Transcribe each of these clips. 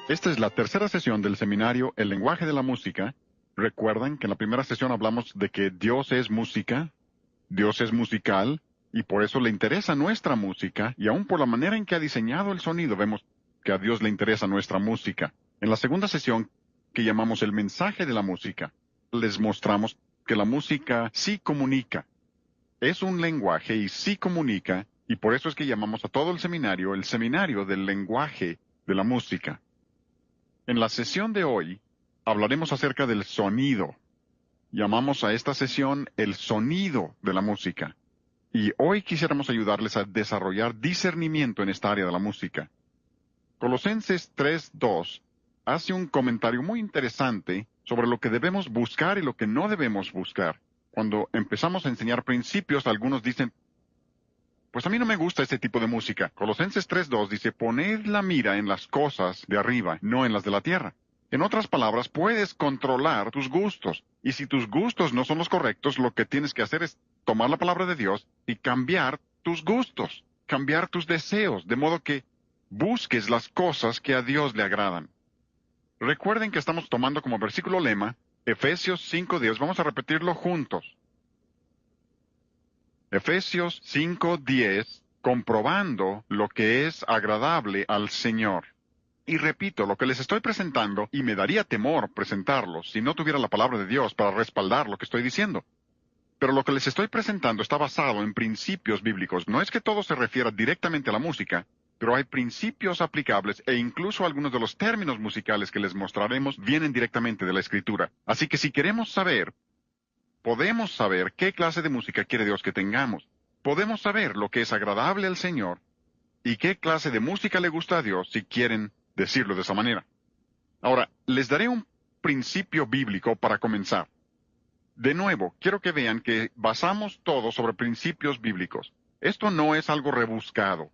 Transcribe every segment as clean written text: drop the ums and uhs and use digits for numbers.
Esta es la tercera sesión del seminario El lenguaje de la música. Recuerdan que en la primera sesión hablamos de que Dios es música, Dios es musical, y por eso le interesa nuestra música, y aún por la manera en que ha diseñado el sonido vemos que a Dios le interesa nuestra música. En la segunda sesión, que llamamos el mensaje de la música, les mostramos que la música sí comunica. Es un lenguaje y sí comunica, y por eso es que llamamos a todo el seminario del lenguaje de la música. En la sesión de hoy, hablaremos acerca del sonido. Llamamos a esta sesión el sonido de la música. Y hoy quisiéramos ayudarles a desarrollar discernimiento en esta área de la música. Colosenses 3:2 hace un comentario muy interesante sobre lo que debemos buscar y lo que no debemos buscar. Cuando empezamos a enseñar principios, algunos dicen, pues a mí no me gusta este tipo de música. Colosenses 3:2 dice, poned la mira en las cosas de arriba, no en las de la tierra. En otras palabras, puedes controlar tus gustos. Y si tus gustos no son los correctos, lo que tienes que hacer es tomar la palabra de Dios y cambiar tus gustos, cambiar tus deseos, de modo que busques las cosas que a Dios le agradan. Recuerden que estamos tomando como versículo lema Efesios 5:10. Vamos a repetirlo juntos. Efesios 5:10, comprobando lo que es agradable al Señor. Y repito, lo que les estoy presentando, y me daría temor presentarlo si no tuviera la palabra de Dios para respaldar lo que estoy diciendo. Pero lo que les estoy presentando está basado en principios bíblicos. No es que todo se refiera directamente a la música, pero hay principios aplicables e incluso algunos de los términos musicales que les mostraremos vienen directamente de la Escritura. Así que si queremos saber, podemos saber qué clase de música quiere Dios que tengamos. Podemos saber lo que es agradable al Señor y qué clase de música le gusta a Dios, si quieren decirlo de esa manera. Ahora, les daré un principio bíblico para comenzar. De nuevo, quiero que vean que basamos todo sobre principios bíblicos. Esto no es algo rebuscado.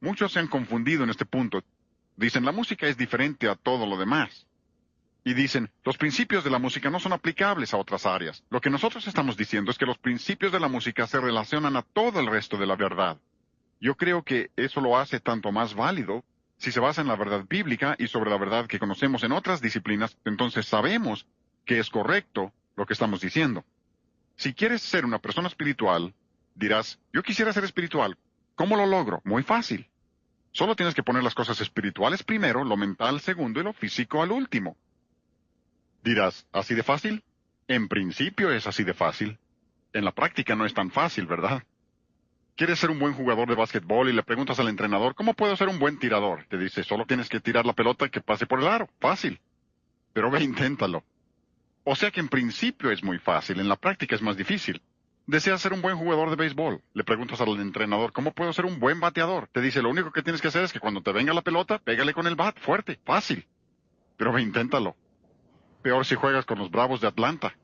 Muchos se han confundido en este punto. Dicen, la música es diferente a todo lo demás. Y dicen, los principios de la música no son aplicables a otras áreas. Lo que nosotros estamos diciendo es que los principios de la música se relacionan a todo el resto de la verdad. Yo creo que eso lo hace tanto más válido si se basa en la verdad bíblica y sobre la verdad que conocemos en otras disciplinas, entonces sabemos que es correcto lo que estamos diciendo. Si quieres ser una persona espiritual, dirás, yo quisiera ser espiritual. ¿Cómo lo logro? Muy fácil. Solo tienes que poner las cosas espirituales primero, lo mental segundo y lo físico al último. Dirás, ¿así de fácil? En principio es así de fácil. En la práctica no es tan fácil, ¿verdad? ¿Quieres ser un buen jugador de básquetbol y le preguntas al entrenador, ¿cómo puedo ser un buen tirador? Te dice, solo tienes que tirar la pelota que pase por el aro. Fácil. Pero ve, inténtalo. O sea que en principio es muy fácil, en la práctica es más difícil. ¿Deseas ser un buen jugador de béisbol? Le preguntas al entrenador, ¿cómo puedo ser un buen bateador? Te dice, lo único que tienes que hacer es que cuando te venga la pelota, pégale con el bat, fuerte, fácil. Pero ve, inténtalo. Peor si juegas con los Bravos de Atlanta.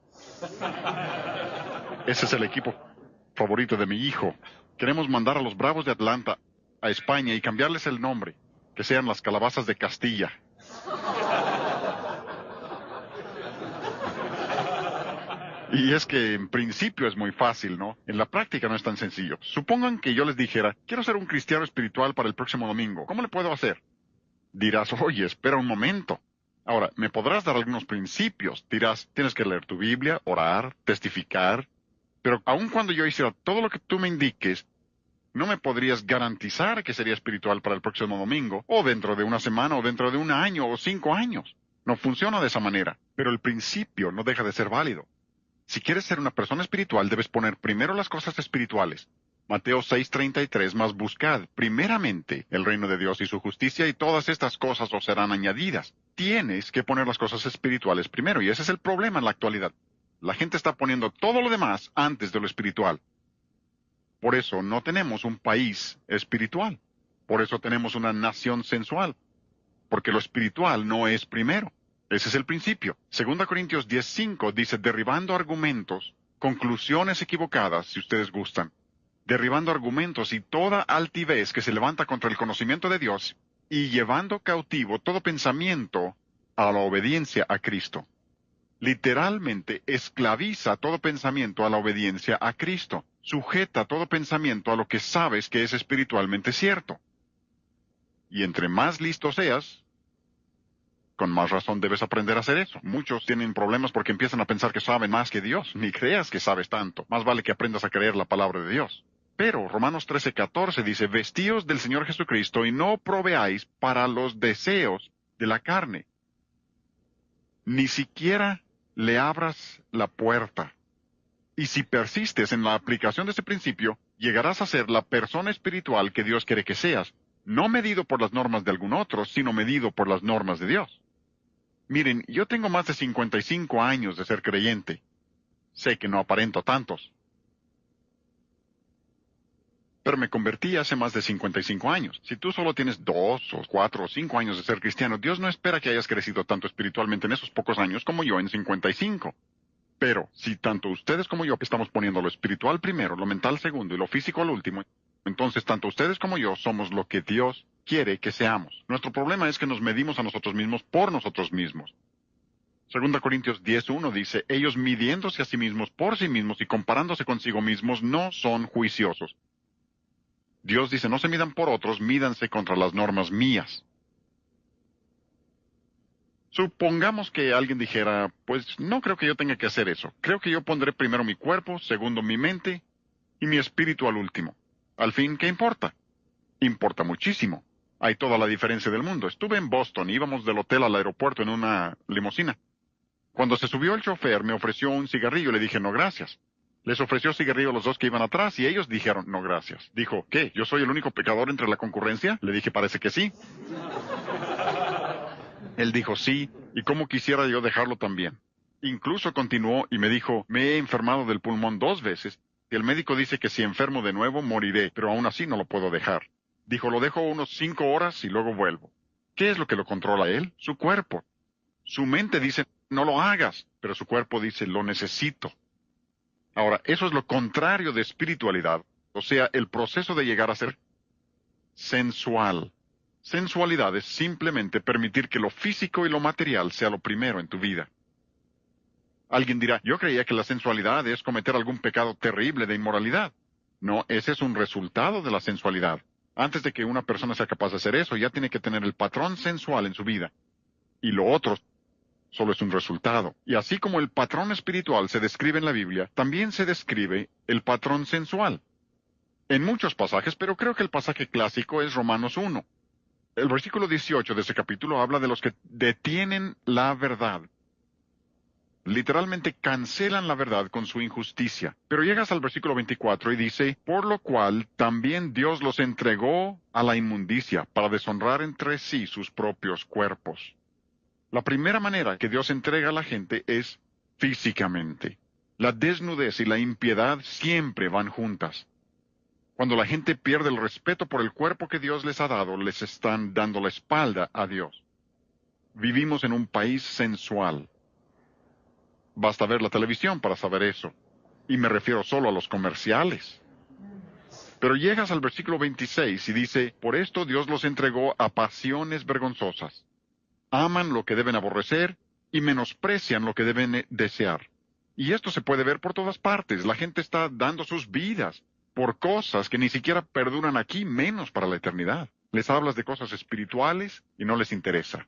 Ese es el equipo favorito de mi hijo. Queremos mandar a los Bravos de Atlanta a España y cambiarles el nombre, que sean las Calabazas de Castilla. Y es que en principio es muy fácil, ¿no? En la práctica no es tan sencillo. Supongan que yo les dijera, quiero ser un cristiano espiritual para el próximo domingo. ¿Cómo le puedo hacer? Dirás, oye, espera un momento. Ahora, me podrás dar algunos principios. Dirás, tienes que leer tu Biblia, orar, testificar. Pero aun cuando yo hiciera todo lo que tú me indiques, no me podrías garantizar que sería espiritual para el próximo domingo, o dentro de una semana, o dentro de un año, o 5 años. No funciona de esa manera. Pero el principio no deja de ser válido. Si quieres ser una persona espiritual, debes poner primero las cosas espirituales. Mateo 6:33, mas buscad primeramente el reino de Dios y su justicia, y todas estas cosas os serán añadidas. Tienes que poner las cosas espirituales primero, y ese es el problema en la actualidad. La gente está poniendo todo lo demás antes de lo espiritual. Por eso no tenemos un país espiritual. Por eso tenemos una nación sensual. Porque lo espiritual no es primero. Ese es el principio. 2 Corintios 10:5 dice, derribando argumentos, conclusiones equivocadas, si ustedes gustan. Derribando argumentos y toda altivez que se levanta contra el conocimiento de Dios, y llevando cautivo todo pensamiento a la obediencia a Cristo. Literalmente esclaviza todo pensamiento a la obediencia a Cristo. Sujeta todo pensamiento a lo que sabes que es espiritualmente cierto. Y entre más listo seas, Con más razón debes aprender a hacer eso. Muchos tienen problemas porque empiezan a pensar que saben más que Dios. Ni creas que sabes tanto. Más vale que aprendas a creer la palabra de Dios. Pero Romanos 13:14 dice, vestíos del Señor Jesucristo y no proveáis para los deseos de la carne. Ni siquiera le abras la puerta. Y si persistes en la aplicación de ese principio, llegarás a ser la persona espiritual que Dios quiere que seas, no medido por las normas de algún otro, sino medido por las normas de Dios. Miren, yo tengo más de 55 años de ser creyente. Sé que no aparento tantos. Pero me convertí hace más de 55 años. Si tú solo tienes 2 o 4 o 5 años de ser cristiano, Dios no espera que hayas crecido tanto espiritualmente en esos pocos años como yo en 55. Pero si tanto ustedes como yo estamos poniendo lo espiritual primero, lo mental segundo y lo físico al último, entonces tanto ustedes como yo somos lo que Dios quiere que seamos. Nuestro problema es que nos medimos a nosotros mismos por nosotros mismos. 2 Corintios 10:1 dice, ellos midiéndose a sí mismos por sí mismos y comparándose consigo mismos no son juiciosos. Dios dice, no se midan por otros, mídanse contra las normas mías. Supongamos que alguien dijera, pues no creo que yo tenga que hacer eso. Creo que yo pondré primero mi cuerpo, segundo mi mente y mi espíritu al último. Al fin, ¿qué importa? Importa muchísimo. Hay toda la diferencia del mundo. Estuve en Boston, íbamos del hotel al aeropuerto en una limusina. Cuando se subió el chofer, me ofreció un cigarrillo. Le dije, no, gracias. Les ofreció cigarrillo a los dos que iban atrás y ellos dijeron, no, gracias. Dijo, ¿qué? ¿Yo soy el único pecador entre la concurrencia? Le dije, parece que sí. Él dijo, sí, y cómo quisiera yo dejarlo también. Incluso continuó y me dijo, me he enfermado del pulmón 2 veces, y el médico dice que si enfermo de nuevo moriré, pero aún así no lo puedo dejar. Dijo, lo dejo unos 5 horas y luego vuelvo. ¿Qué es lo que lo controla a él? Su cuerpo. Su mente dice, no lo hagas, pero su cuerpo dice, lo necesito. Ahora, eso es lo contrario de espiritualidad, o sea, el proceso de llegar a ser sensual. Sensualidad es simplemente permitir que lo físico y lo material sea lo primero en tu vida. Alguien dirá, yo creía que la sensualidad es cometer algún pecado terrible de inmoralidad. No, ese es un resultado de la sensualidad. Antes de que una persona sea capaz de hacer eso, ya tiene que tener el patrón sensual en su vida. Y lo otro solo es un resultado. Y así como el patrón espiritual se describe en la Biblia, también se describe el patrón sensual. En muchos pasajes, pero creo que el pasaje clásico es Romanos 1. El versículo 18 de ese capítulo habla de los que detienen la verdad. Literalmente cancelan la verdad con su injusticia. Pero llegas al versículo 24 y dice, por lo cual también Dios los entregó a la inmundicia para deshonrar entre sí sus propios cuerpos. La primera manera que Dios entrega a la gente es físicamente. La desnudez y la impiedad siempre van juntas. Cuando la gente pierde el respeto por el cuerpo que Dios les ha dado, les están dando la espalda a Dios. Vivimos en un país sensual. Basta ver la televisión para saber eso. Y me refiero solo a los comerciales. Pero llegas al versículo 26 y dice, por esto Dios los entregó a pasiones vergonzosas. Aman lo que deben aborrecer y menosprecian lo que deben desear. Y esto se puede ver por todas partes. La gente está dando sus vidas por cosas que ni siquiera perduran aquí, menos para la eternidad. Les hablas de cosas espirituales y no les interesa.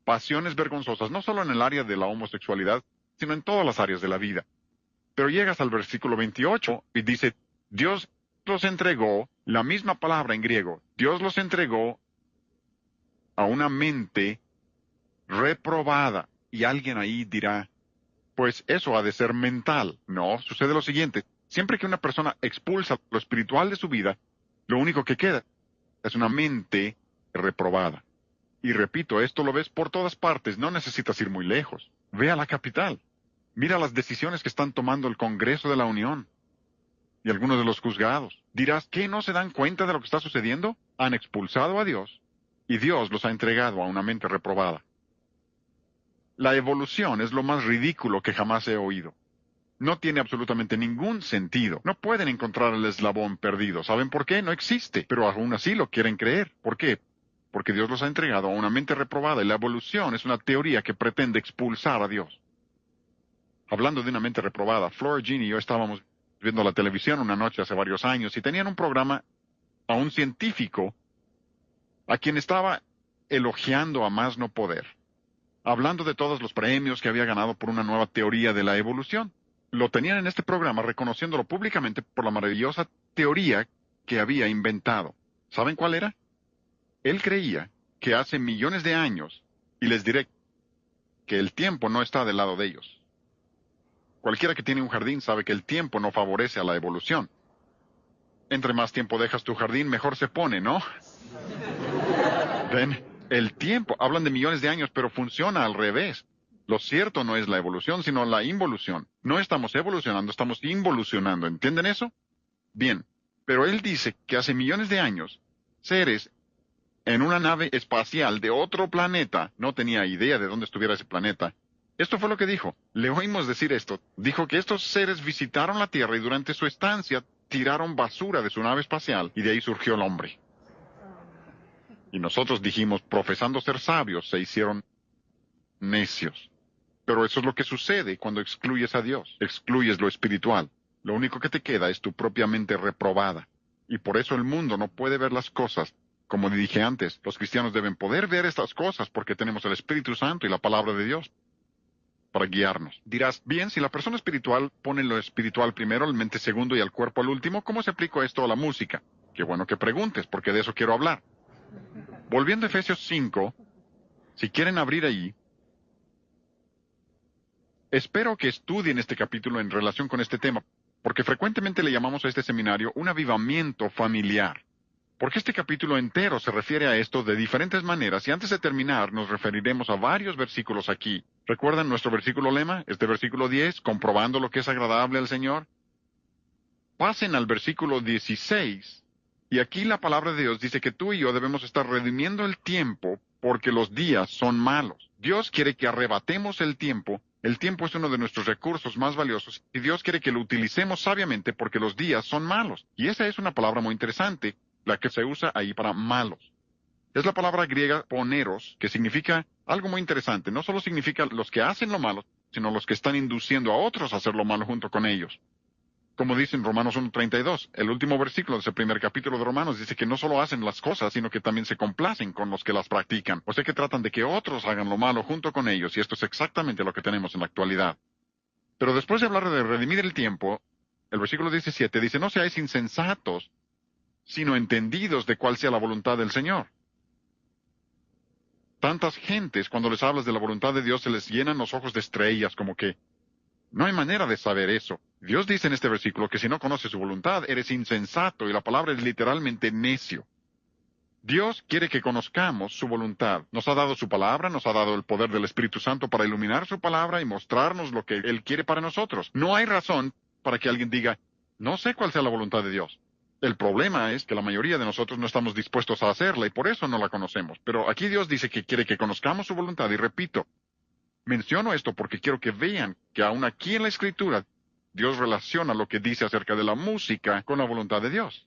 Pasiones vergonzosas, no solo en el área de la homosexualidad, sino en todas las áreas de la vida. Pero llegas al versículo 28 y dice, Dios los entregó, la misma palabra en griego, Dios los entregó a una mente reprobada. Y alguien ahí dirá, pues eso ha de ser mental. No, sucede lo siguiente. Siempre que una persona expulsa lo espiritual de su vida, lo único que queda es una mente reprobada. Y repito, esto lo ves por todas partes, no necesitas ir muy lejos. Ve a la capital. Mira las decisiones que están tomando el Congreso de la Unión y algunos de los juzgados. Dirás, ¿qué no se dan cuenta de lo que está sucediendo? Han expulsado a Dios y Dios los ha entregado a una mente reprobada. La evolución es lo más ridículo que jamás he oído. No tiene absolutamente ningún sentido. No pueden encontrar el eslabón perdido. ¿Saben por qué? No existe. Pero aún así lo quieren creer. ¿Por qué? Porque Dios los ha entregado a una mente reprobada y la evolución es una teoría que pretende expulsar a Dios. Hablando de una mente reprobada, Flora Jean y yo estábamos viendo la televisión una noche hace varios años y tenían un programa a un científico a quien estaba elogiando a más no poder. hablando de todos los premios que había ganado por una nueva teoría de la evolución. Lo tenían en este programa reconociéndolo públicamente por la maravillosa teoría que había inventado. ¿Saben cuál era? Él creía que hace millones de años, y les diré que el tiempo no está del lado de ellos. Cualquiera que tiene un jardín sabe que el tiempo no favorece a la evolución. Entre más tiempo dejas tu jardín, mejor se pone, ¿no? Ven, el tiempo, hablan de millones de años, pero funciona al revés. Lo cierto no es la evolución, sino la involución. No estamos evolucionando, estamos involucionando. ¿Entienden eso? Bien, pero él dice que hace millones de años, seres en una nave espacial de otro planeta, no tenía idea de dónde estuviera ese planeta. Esto fue lo que dijo. Le oímos decir esto. Dijo que estos seres visitaron la Tierra y durante su estancia tiraron basura de su nave espacial y de ahí surgió el hombre. Y nosotros dijimos, profesando ser sabios, se hicieron necios. Pero eso es lo que sucede cuando excluyes a Dios, excluyes lo espiritual. Lo único que te queda es tu propia mente reprobada. Y por eso el mundo no puede ver las cosas. Como dije antes, los cristianos deben poder ver estas cosas porque tenemos el Espíritu Santo y la palabra de Dios para guiarnos. Dirás, bien, si la persona espiritual pone lo espiritual primero, la mente segundo y el cuerpo al último, ¿cómo se aplica esto a la música? Qué bueno que preguntes, porque de eso quiero hablar. Volviendo a Efesios 5, si quieren abrir ahí, espero que estudien este capítulo en relación con este tema, porque frecuentemente le llamamos a este seminario un avivamiento familiar. Porque este capítulo entero se refiere a esto de diferentes maneras, y antes de terminar nos referiremos a varios versículos aquí. ¿Recuerdan nuestro versículo lema? Este versículo 10, comprobando lo que es agradable al Señor. Pasen al versículo 16, y aquí la palabra de Dios dice que tú y yo debemos estar redimiendo el tiempo porque los días son malos. Dios quiere que arrebatemos el tiempo. El tiempo es uno de nuestros recursos más valiosos, y Dios quiere que lo utilicemos sabiamente porque los días son malos. Y esa es una palabra muy interesante, la que se usa ahí para malos. Es la palabra griega poneros, que significa algo muy interesante. No solo significa los que hacen lo malo, sino los que están induciendo a otros a hacer lo malo junto con ellos. Como dice en Romanos 1:32, el último versículo de ese primer capítulo de Romanos dice que no solo hacen las cosas, sino que también se complacen con los que las practican. O sea que tratan de que otros hagan lo malo junto con ellos, y esto es exactamente lo que tenemos en la actualidad. Pero después de hablar de redimir el tiempo, el versículo 17 dice, no seáis insensatos, sino entendidos de cuál sea la voluntad del Señor. Tantas gentes, cuando les hablas de la voluntad de Dios, se les llenan los ojos de estrellas, como que no hay manera de saber eso. Dios dice en este versículo que si no conoces su voluntad, eres insensato, y la palabra es literalmente necio. Dios quiere que conozcamos su voluntad. Nos ha dado su palabra, nos ha dado el poder del Espíritu Santo para iluminar su palabra y mostrarnos lo que Él quiere para nosotros. No hay razón para que alguien diga, no sé cuál sea la voluntad de Dios. El problema es que la mayoría de nosotros no estamos dispuestos a hacerla y por eso no la conocemos. Pero aquí Dios dice que quiere que conozcamos su voluntad, y repito, menciono esto porque quiero que vean que aún aquí en la Escritura Dios relaciona lo que dice acerca de la música con la voluntad de Dios.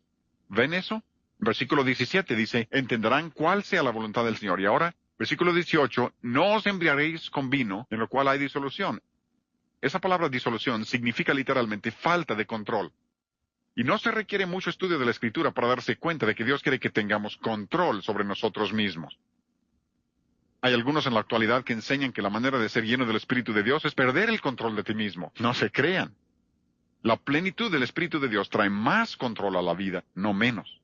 ¿Ven eso? Versículo 17 dice, entenderán cuál sea la voluntad del Señor. Y ahora, versículo 18, no os embriaguéis con vino, en lo cual hay disolución. Esa palabra disolución significa literalmente falta de control. Y no se requiere mucho estudio de la Escritura para darse cuenta de que Dios quiere que tengamos control sobre nosotros mismos. Hay algunos en la actualidad que enseñan que la manera de ser lleno del Espíritu de Dios es perder el control de ti mismo. No se crean. La plenitud del Espíritu de Dios trae más control a la vida, no menos.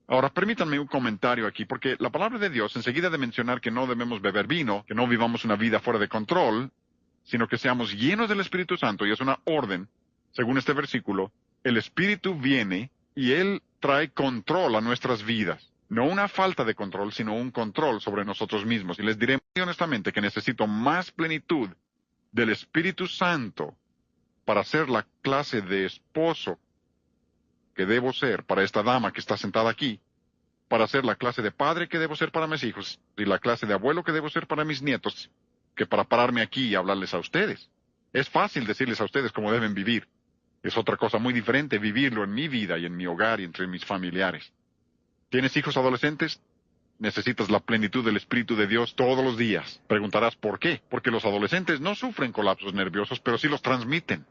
Ahora, permítanme un comentario aquí, porque la palabra de Dios, enseguida de mencionar que no debemos beber vino, que no vivamos una vida fuera de control, sino que seamos llenos del Espíritu Santo, y es una orden. Según este versículo, el Espíritu viene y Él trae control a nuestras vidas. No una falta de control, sino un control sobre nosotros mismos. Y les diré muy honestamente que necesito más plenitud del Espíritu Santo para ser la clase de esposo que debo ser para esta dama que está sentada aquí, para ser la clase de padre que debo ser para mis hijos, y la clase de abuelo que debo ser para mis nietos, que para pararme aquí y hablarles a ustedes. Es fácil decirles a ustedes cómo deben vivir. Es otra cosa muy diferente vivirlo en mi vida y en mi hogar y entre mis familiares. ¿Tienes hijos adolescentes? Necesitas la plenitud del Espíritu de Dios todos los días. Preguntarás ¿por qué? Porque los adolescentes no sufren colapsos nerviosos, pero sí los transmiten.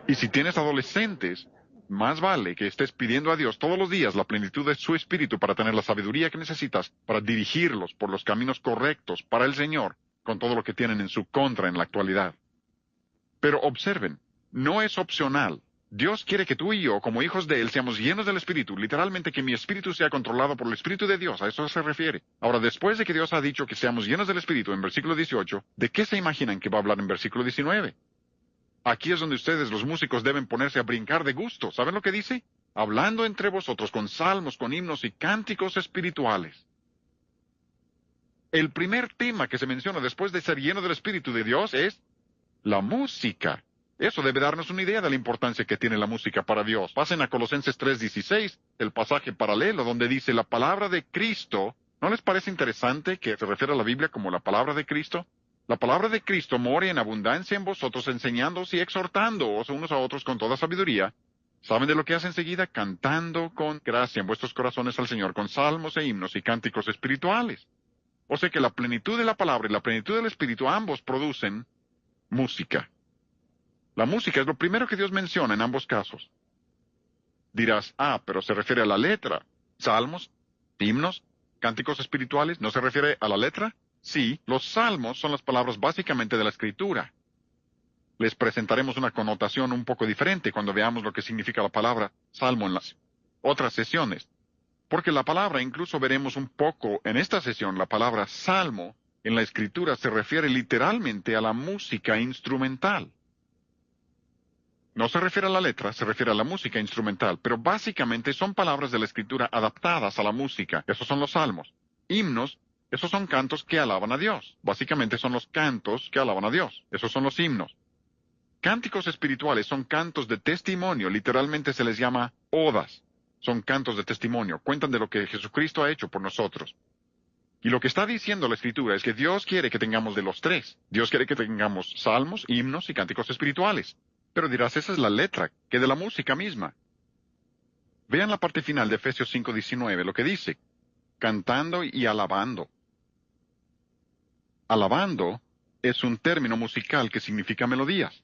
Y si tienes adolescentes, Más vale que estés pidiendo a Dios todos los días la plenitud de su Espíritu para tener la sabiduría que necesitas para dirigirlos por los caminos correctos para el Señor, con todo lo que tienen en su contra en la actualidad. Pero observen, no es opcional. Dios quiere que tú y yo, como hijos de Él, seamos llenos del Espíritu, literalmente que mi espíritu sea controlado por el Espíritu de Dios, a eso se refiere. Ahora, después de que Dios ha dicho que seamos llenos del Espíritu en versículo 18, ¿de qué se imaginan que va a hablar en versículo 19? Aquí es donde ustedes, los músicos, deben ponerse a brincar de gusto. ¿Saben lo que dice? Hablando entre vosotros con salmos, con himnos y cánticos espirituales. El primer tema que se menciona después de ser lleno del Espíritu de Dios es la música. Eso debe darnos una idea de la importancia que tiene la música para Dios. Pasen a Colosenses 3:16, el pasaje paralelo donde dice la palabra de Cristo. ¿No les parece interesante que se refiere a la Biblia como la palabra de Cristo? La palabra de Cristo more en abundancia en vosotros, enseñándoos y exhortándoos unos a otros con toda sabiduría. ¿Saben de lo que hace enseguida? Cantando con gracia en vuestros corazones al Señor, con salmos e himnos y cánticos espirituales. O sea que la plenitud de la palabra y la plenitud del Espíritu ambos producen música. La música es lo primero que Dios menciona en ambos casos. Dirás, pero se refiere a la letra. Salmos, himnos, cánticos espirituales, ¿no se refiere a la letra? Sí, los salmos son las palabras básicamente de la Escritura. Les presentaremos una connotación un poco diferente cuando veamos lo que significa la palabra salmo en las otras sesiones. Porque la palabra, incluso veremos un poco en esta sesión, la palabra salmo en la Escritura se refiere literalmente a la música instrumental. No se refiere a la letra, se refiere a la música instrumental, pero básicamente son palabras de la Escritura adaptadas a la música. Esos son los salmos. Himnos, esos son cantos que alaban a Dios. Básicamente son los cantos que alaban a Dios. Esos son los himnos. Cánticos espirituales son cantos de testimonio, literalmente se les llama odas. Son cantos de testimonio, cuentan de lo que Jesucristo ha hecho por nosotros. Y lo que está diciendo la Escritura es que Dios quiere que tengamos de los tres. Dios quiere que tengamos salmos, himnos y cánticos espirituales. Pero dirás, esa es la letra, que de la música misma. Vean la parte final de Efesios 5:19, lo que dice, cantando y alabando. Alabando es un término musical que significa melodías.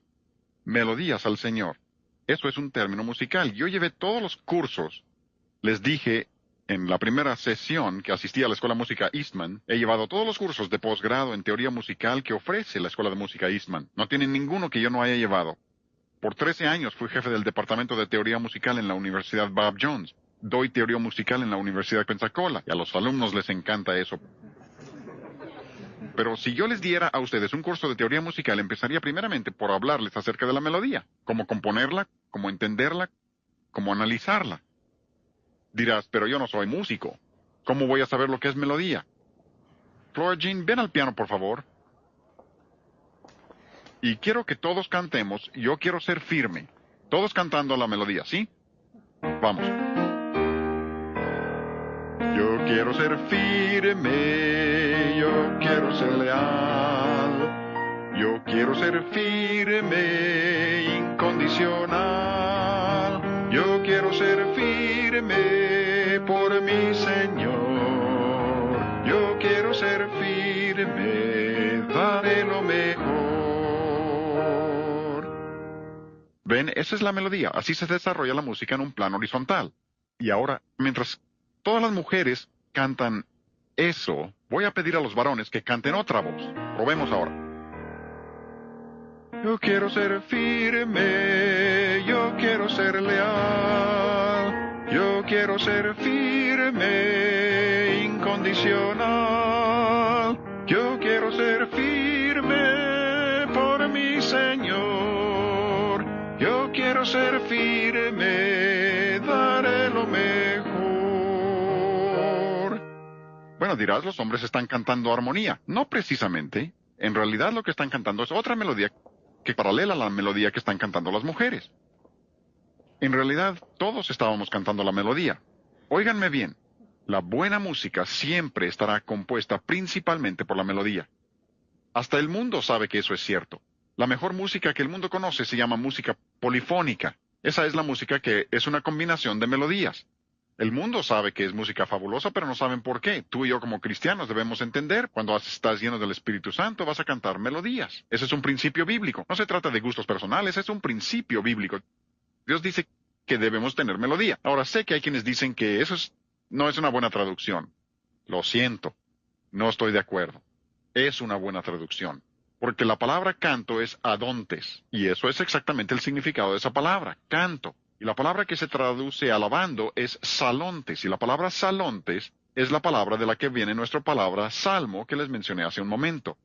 Melodías al Señor. Eso es un término musical. Yo llevé todos los cursos. Les dije en la primera sesión que asistí a la Escuela de Música Eastman, he llevado todos los cursos de posgrado en teoría musical que ofrece la Escuela de Música Eastman. No tienen ninguno que yo no haya llevado. Por 13 años fui jefe del Departamento de Teoría Musical en la Universidad Bob Jones. Doy teoría musical en la Universidad de Pensacola, y a los alumnos les encanta eso. Pero si yo les diera a ustedes un curso de teoría musical, empezaría primeramente por hablarles acerca de la melodía, cómo componerla, cómo entenderla, cómo analizarla. Dirás, pero yo no soy músico. ¿Cómo voy a saber lo que es melodía? Flora Jean, ven al piano, por favor. Y quiero que todos cantemos, yo quiero ser firme. Todos cantando la melodía, ¿sí? Vamos. Yo quiero ser firme, yo quiero ser leal. Yo quiero ser firme, incondicional. Yo quiero ser firme por mi Señor. Yo quiero ser firme, daré lo mejor. Ven, esa es la melodía. Así se desarrolla la música en un plano horizontal. Y ahora, mientras todas las mujeres cantan eso, voy a pedir a los varones que canten otra voz. Probemos ahora. Yo quiero ser firme, yo quiero ser leal. Yo quiero ser firme, incondicional. Yo quiero ser firme por mi Señor. Yo quiero ser firme, daré lo mejor. Bueno, dirás, los hombres están cantando armonía. No precisamente. En realidad lo que están cantando es otra melodía que paralela a la melodía que están cantando las mujeres. En realidad, todos estábamos cantando la melodía. Óiganme bien, la buena música siempre estará compuesta principalmente por la melodía. Hasta el mundo sabe que eso es cierto. La mejor música que el mundo conoce se llama música polifónica. Esa es la música que es una combinación de melodías. El mundo sabe que es música fabulosa, pero no saben por qué. Tú y yo como cristianos debemos entender, cuando estás lleno del Espíritu Santo vas a cantar melodías. Ese es un principio bíblico. No se trata de gustos personales, es un principio bíblico. Dios dice que debemos tener melodía. Ahora, sé que hay quienes dicen que no es una buena traducción. Lo siento, no estoy de acuerdo. Es una buena traducción. Porque la palabra canto es adontes, y eso es exactamente el significado de esa palabra, canto. Y la palabra que se traduce alabando es salontes, y la palabra salontes es la palabra de la que viene nuestra palabra salmo que les mencioné hace un momento.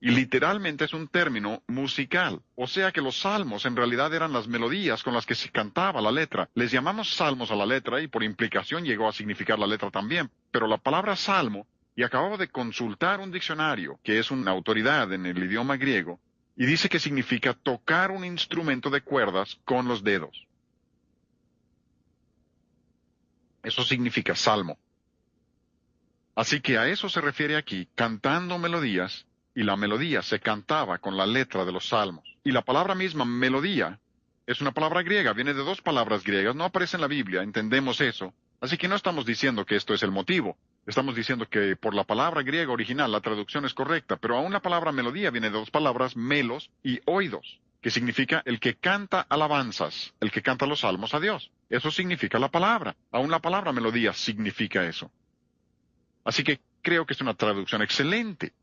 Y literalmente es un término musical. O sea que los salmos en realidad eran las melodías con las que se cantaba la letra. Les llamamos salmos a la letra y por implicación llegó a significar la letra también. Pero la palabra salmo, y acababa de consultar un diccionario, que es una autoridad en el idioma griego, y dice que significa tocar un instrumento de cuerdas con los dedos. Eso significa salmo. Así que a eso se refiere aquí, cantando melodías, y la melodía se cantaba con la letra de los salmos. Y la palabra misma, melodía, es una palabra griega, viene de dos palabras griegas, no aparece en la Biblia, entendemos eso. Así que no estamos diciendo que esto es el motivo, estamos diciendo que por la palabra griega original la traducción es correcta, pero aún la palabra melodía viene de dos palabras melos y oídos, que significa el que canta alabanzas, el que canta los salmos a Dios. Eso significa la palabra, aún la palabra melodía significa eso. Así que creo que es una traducción excelente.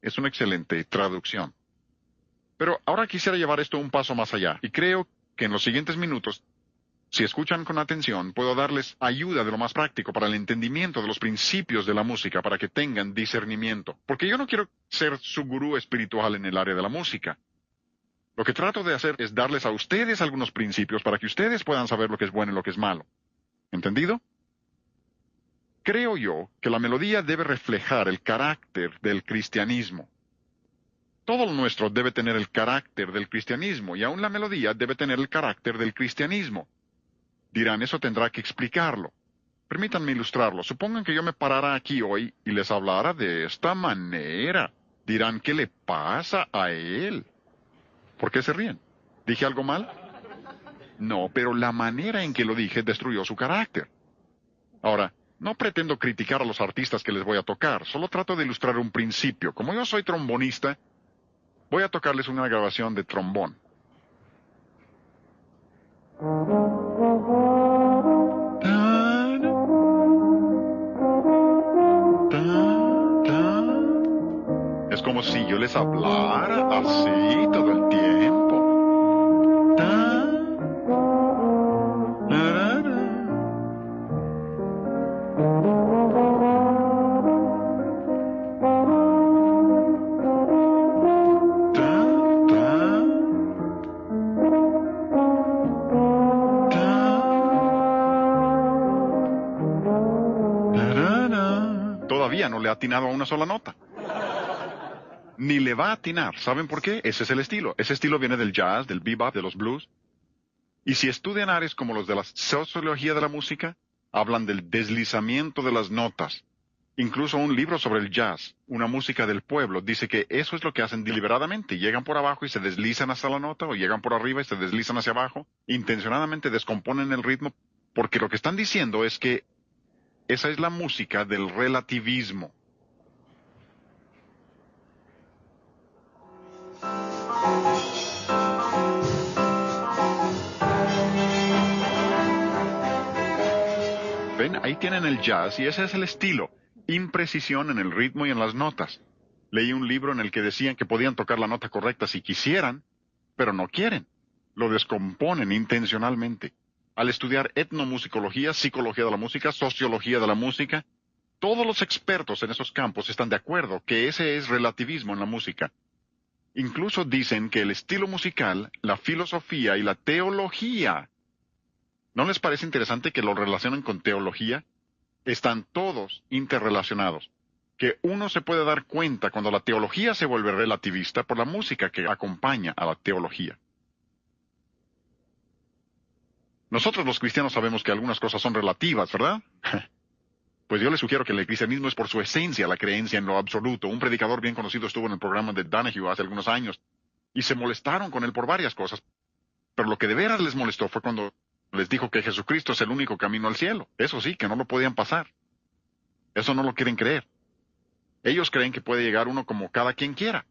Es una excelente traducción. Pero ahora quisiera llevar esto un paso más allá, y creo que en los siguientes minutos, si escuchan con atención, puedo darles ayuda de lo más práctico para el entendimiento de los principios de la música, para que tengan discernimiento. Porque yo no quiero ser su gurú espiritual en el área de la música. Lo que trato de hacer es darles a ustedes algunos principios para que ustedes puedan saber lo que es bueno y lo que es malo. ¿Entendido? Creo yo que la melodía debe reflejar el carácter del cristianismo. Todo lo nuestro debe tener el carácter del cristianismo, y aún la melodía debe tener el carácter del cristianismo. Dirán, eso tendrá que explicarlo. Permítanme ilustrarlo. Supongan que yo me parara aquí hoy y les hablara de esta manera. Dirán, ¿qué le pasa a él? ¿Por qué se ríen? ¿Dije algo mal? No, pero la manera en que lo dije destruyó su carácter. Ahora, no pretendo criticar a los artistas que les voy a tocar, solo trato de ilustrar un principio. Como yo soy trombonista, voy a tocarles una grabación de trombón. Es como si yo les hablara así todo el tiempo. Todavía no le ha atinado a una sola nota. Ni le va a atinar. ¿Saben por qué? Ese es el estilo. Ese estilo viene del jazz, del bebop, de los blues. Y si estudian áreas como los de la sociología de la música, hablan del deslizamiento de las notas. Incluso un libro sobre el jazz, una música del pueblo, dice que eso es lo que hacen deliberadamente. Llegan por abajo y se deslizan hasta la nota, o llegan por arriba y se deslizan hacia abajo. Intencionadamente descomponen el ritmo, porque lo que están diciendo es que esa es la música del relativismo. ¿Ven? Ahí tienen el jazz y ese es el estilo. Imprecisión en el ritmo y en las notas. Leí un libro en el que decían que podían tocar la nota correcta si quisieran, pero no quieren. Lo descomponen intencionalmente. Al estudiar etnomusicología, psicología de la música, sociología de la música, todos los expertos en esos campos están de acuerdo que ese es relativismo en la música. Incluso dicen que el estilo musical, la filosofía y la teología, ¿no les parece interesante que lo relacionen con teología? Están todos interrelacionados. Que uno se puede dar cuenta cuando la teología se vuelve relativista por la música que acompaña a la teología. Nosotros los cristianos sabemos que algunas cosas son relativas, ¿verdad? Pues yo les sugiero que el cristianismo es por su esencia la creencia en lo absoluto. Un predicador bien conocido estuvo en el programa de Donahue hace algunos años y se molestaron con él por varias cosas. Pero lo que de veras les molestó fue cuando les dijo que Jesucristo es el único camino al cielo. Eso sí, que no lo podían pasar. Eso no lo quieren creer. Ellos creen que puede llegar uno como cada quien quiera.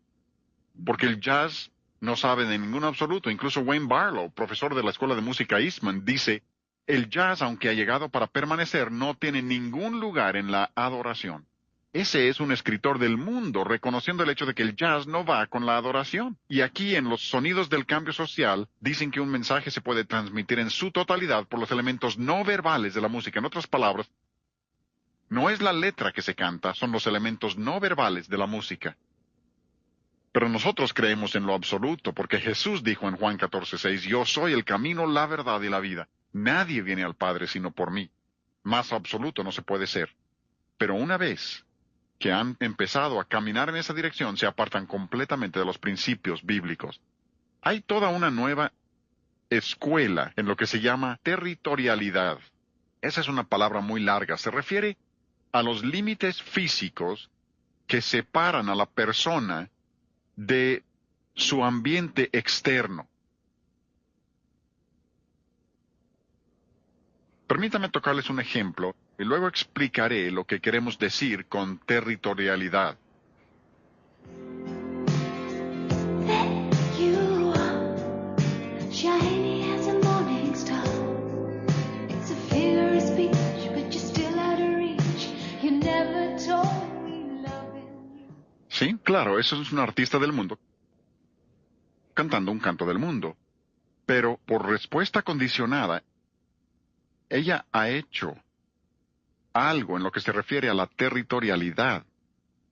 Porque el jazz no sabe de ningún absoluto. Incluso Wayne Barlow, profesor de la Escuela de Música Eastman, dice, el jazz, aunque ha llegado para permanecer, no tiene ningún lugar en la adoración. Ese es un escritor del mundo, reconociendo el hecho de que el jazz no va con la adoración. Y aquí, en los sonidos del cambio social, dicen que un mensaje se puede transmitir en su totalidad por los elementos no verbales de la música. En otras palabras, no es la letra que se canta, son los elementos no verbales de la música. Pero nosotros creemos en lo absoluto, porque Jesús dijo en Juan 14:6, yo soy el camino, la verdad y la vida. Nadie viene al Padre sino por mí. Más absoluto no se puede ser. Pero una vez que han empezado a caminar en esa dirección, se apartan completamente de los principios bíblicos. Hay toda una nueva escuela en lo que se llama territorialidad. Esa es una palabra muy larga. Se refiere a los límites físicos que separan a la persona de su ambiente externo. Permítame tocarles un ejemplo y luego explicaré lo que queremos decir con territorialidad. Sí, claro, eso es un artista del mundo cantando un canto del mundo. Pero por respuesta condicionada, ella ha hecho algo en lo que se refiere a la territorialidad.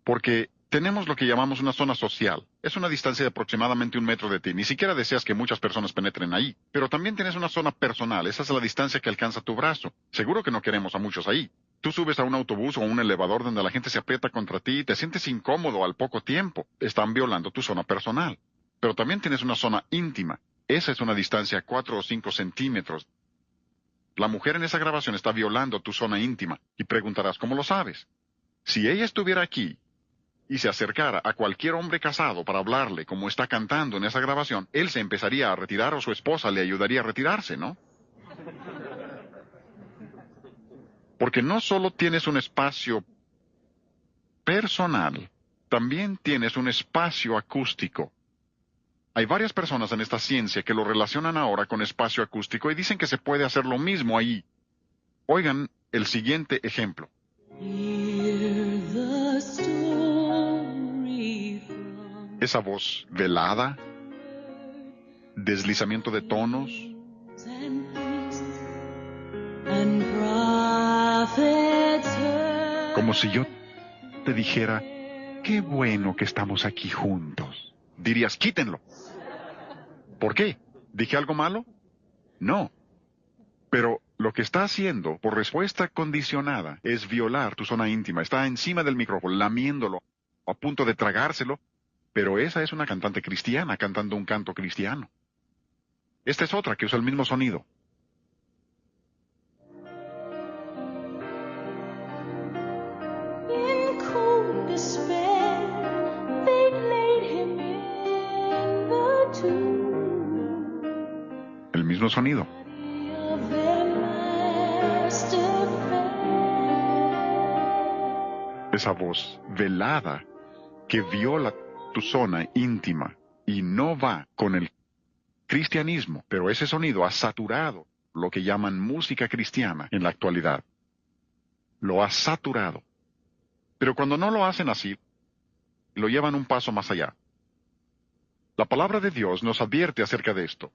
Porque tenemos lo que llamamos una zona social. Es una distancia de aproximadamente 1 metro de ti. Ni siquiera deseas que muchas personas penetren ahí. Pero también tienes una zona personal. Esa es la distancia que alcanza tu brazo. Seguro que no queremos a muchos ahí. Tú subes a un autobús o un elevador donde la gente se aprieta contra ti y te sientes incómodo al poco tiempo. Están violando tu zona personal. Pero también tienes una zona íntima. Esa es una distancia de 4 o 5 centímetros. La mujer en esa grabación está violando tu zona íntima. Y preguntarás, ¿cómo lo sabes? Si ella estuviera aquí y se acercara a cualquier hombre casado para hablarle como está cantando en esa grabación, él se empezaría a retirar o su esposa le ayudaría a retirarse, ¿no? Porque no solo tienes un espacio personal, también tienes un espacio acústico. Hay varias personas en esta ciencia que lo relacionan ahora con espacio acústico y dicen que se puede hacer lo mismo ahí. Oigan el siguiente ejemplo. Esa voz velada, deslizamiento de tonos. Como si yo te dijera, qué bueno que estamos aquí juntos. Dirías, quítenlo. ¿Por qué? ¿Dije algo malo? No. Pero lo que está haciendo, por respuesta condicionada, es violar tu zona íntima. Está encima del micrófono, lamiéndolo, a punto de tragárselo. Pero esa es una cantante cristiana cantando un canto cristiano. Esta es otra que usa el mismo sonido. El mismo sonido. Esa voz velada que viola tu zona íntima y no va con el cristianismo, pero ese sonido ha saturado lo que llaman música cristiana en la actualidad. Lo ha saturado. Pero cuando no lo hacen así, lo llevan un paso más allá. La palabra de Dios nos advierte acerca de esto.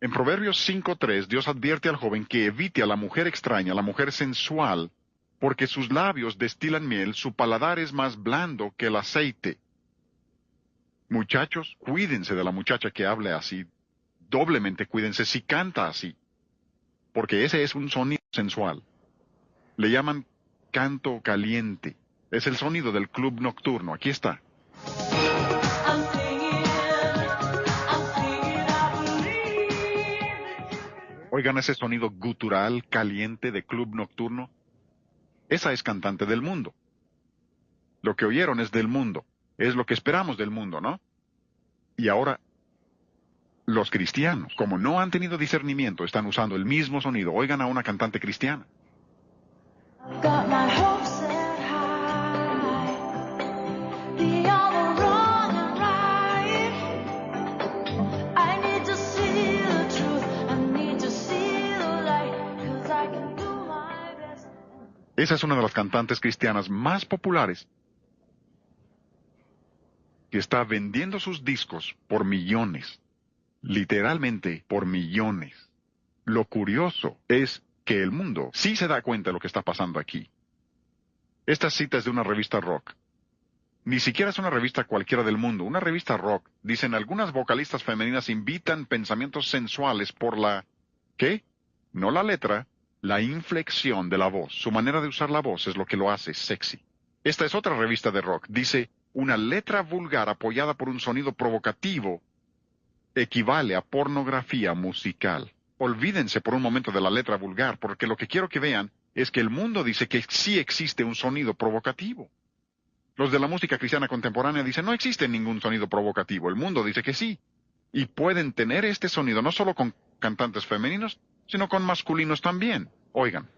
En Proverbios 5:3, Dios advierte al joven que evite a la mujer extraña, a la mujer sensual, porque sus labios destilan miel, su paladar es más blando que el aceite. Muchachos, cuídense de la muchacha que hable así. Doblemente cuídense si canta así, porque ese es un sonido sensual. Le llaman canto caliente. Es el sonido del club nocturno. Aquí está. Oigan ese sonido gutural, caliente de club nocturno. Esa es cantante del mundo. Lo que oyeron es del mundo. Es lo que esperamos del mundo, ¿no? Y ahora, los cristianos, como no han tenido discernimiento, están usando el mismo sonido. Oigan a una cantante cristiana. Esa es una de las cantantes cristianas más populares, que está vendiendo sus discos por millones, literalmente por millones. Lo curioso es que el mundo sí se da cuenta de lo que está pasando aquí. Esta cita es de una revista rock. Ni siquiera es una revista cualquiera del mundo, una revista rock. Dicen, algunas vocalistas femeninas invitan pensamientos sensuales por la... ¿Qué? No la letra, la inflexión de la voz. Su manera de usar la voz es lo que lo hace sexy. Esta es otra revista de rock. Dice, una letra vulgar apoyada por un sonido provocativo equivale a pornografía musical. Olvídense por un momento de la letra vulgar, porque lo que quiero que vean es que el mundo dice que sí existe un sonido provocativo. Los de la música cristiana contemporánea dicen, no existe ningún sonido provocativo. El mundo dice que sí. Y pueden tener este sonido no solo con cantantes femeninos, sino con masculinos también. Oigan.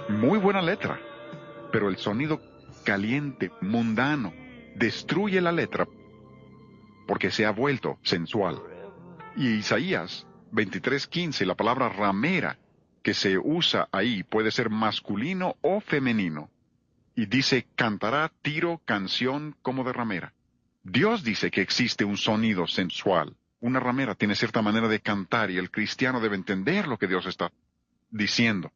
Muy buena letra, pero el sonido caliente, mundano, destruye la letra porque se ha vuelto sensual. Y Isaías 23:15, la palabra ramera que se usa ahí puede ser masculino o femenino. Y dice, cantará tiro, canción como de ramera. Dios dice que existe un sonido sensual. Una ramera tiene cierta manera de cantar y el cristiano debe entender lo que Dios está diciendo.